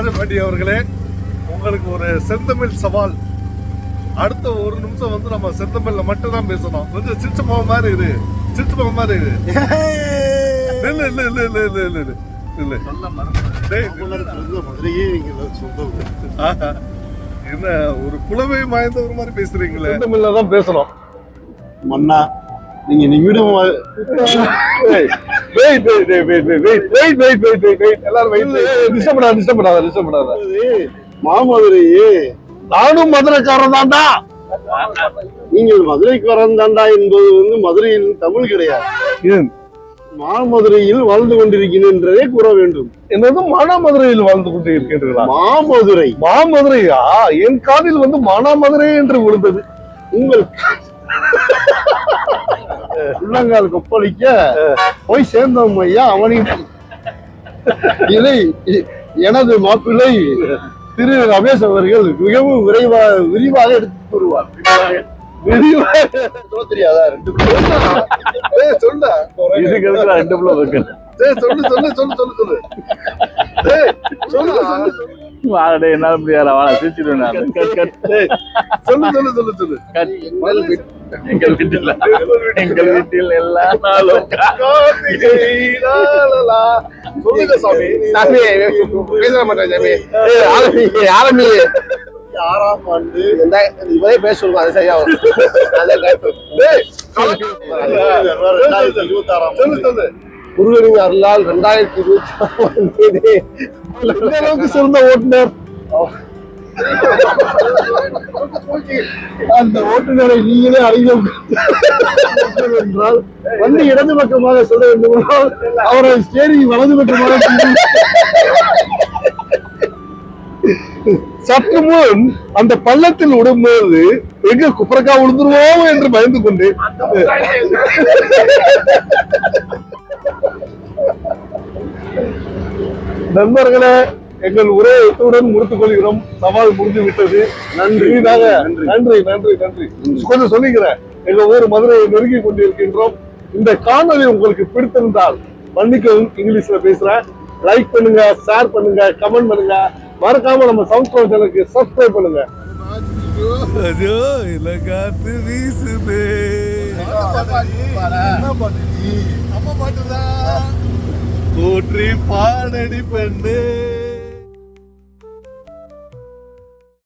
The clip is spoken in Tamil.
ராஜபாண்டி அவர்களே, உங்களுக்கு ஒரு செந்தமிழ் சவால். அடுத்த ஒரு நிமிஷம் வந்து நம்ம செந்தமிழ்ல மட்டும் தான் பேசணும். கொஞ்சம் சிரிச்ச போக மாதிரி இரு, சிரிச்ச போக மாதிரி இரு. இல்ல இல்ல இல்ல இல்ல இல்ல இல்ல இல்ல இல்ல என்ன ஒரு புலமை வாய்ந்த ஒரு மாதிரி பேசுறீங்களே. செந்தமிழ்ல தான் பேசணும். மன்னா நீங்க நிமிடம் மாமதுரையே, நானும் மதுரைக்காரன் தாண்டா. நீங்கள் மதுரைக்காரன் தாண்டா என்பது வந்து மதுரையில் தமிழ் கிடையாது. மாமதுரையில் வாழ்ந்து கொண்டிருக்கிறேன்றதே கூற வேண்டும். என்னது மானாமதுரையில் வாழ்ந்து கொண்டு இருக்கின்றீர்களா? மாமதுரை. மாமதுரையா? என் காதில் வந்து மானாமதுரை என்று விழுந்தது. உங்கள் உள்ளங்கால் கொப்பளிக்க போய் சேர்ந்தோம் ஐயா. அவனின் இதை எனது மாப்பிள்ளை திரு ரமேஷ் அவர்கள் மிகவும் விரிவாக எடுத்து கூறுவார். தெரியாதா? ரெண்டு சொல்ல ரெண்டு பிள்ளை இருக்கு. சொல்லு சொல்லு சொல்லு சொல்லு சொல்லு வாடா என்னால முடியாத வாடா சிரிச்சிடுவேன். சொல்லு சொல்லு சொல்லு சொல்லு. எங்கள் வீட்டில் எல்லா நாளும் சொல்லுங்க சாமி. பேச மாட்டேன் சாமி. ஆரம்பி 6ஆம் ஆண்டு இவரே பேச சொல்லுங்க. அது சரியா வரும். 2026 சொல்லு சொல்லு. முருகனின் அருளால் 2026 இந்த அளவுக்கு சிறந்த ஓட்டுநர். அந்த ஓட்டுநரை நீங்களே அறிஞர் என்றால் வண்டி இடது பக்கமாக சொல்ல வேண்டுமானால் அவரை ஸ்டேரி வலது பக்கமாக சற்று முன் அந்த பள்ளத்தில் விடும்போது எங்க குப்பரக்கா விழுந்துருவோம் என்று பயந்து கொண்டு நண்பர்களே, எங்கள் உரையுடன் முடித்துக் கொள்கிறோம். சவால் முடிந்து விட்டது. நன்றி நன்றி நன்றி நன்றி. கொஞ்சம் சொல்லிக்கிறேன். எங்க ஊர் மதுரையை நெருங்கி கொண்டிருக்கின்றோம். இந்த காணொலி உங்களுக்கு பிடித்திருந்தால் மன்னிக்கவும், இங்கிலீஷ்ல பேசுறேன். லைக் பண்ணுங்க, ஷேர் பண்ணுங்க, கமெண்ட் பண்ணுங்க. மறக்காம நம்ம சவுண்ட் சேனலுக்கு சப்ஸ்கிரைப் பண்ணுங்க. காத்து வீசுதே. போற்றி பாடடி பெண்ணே.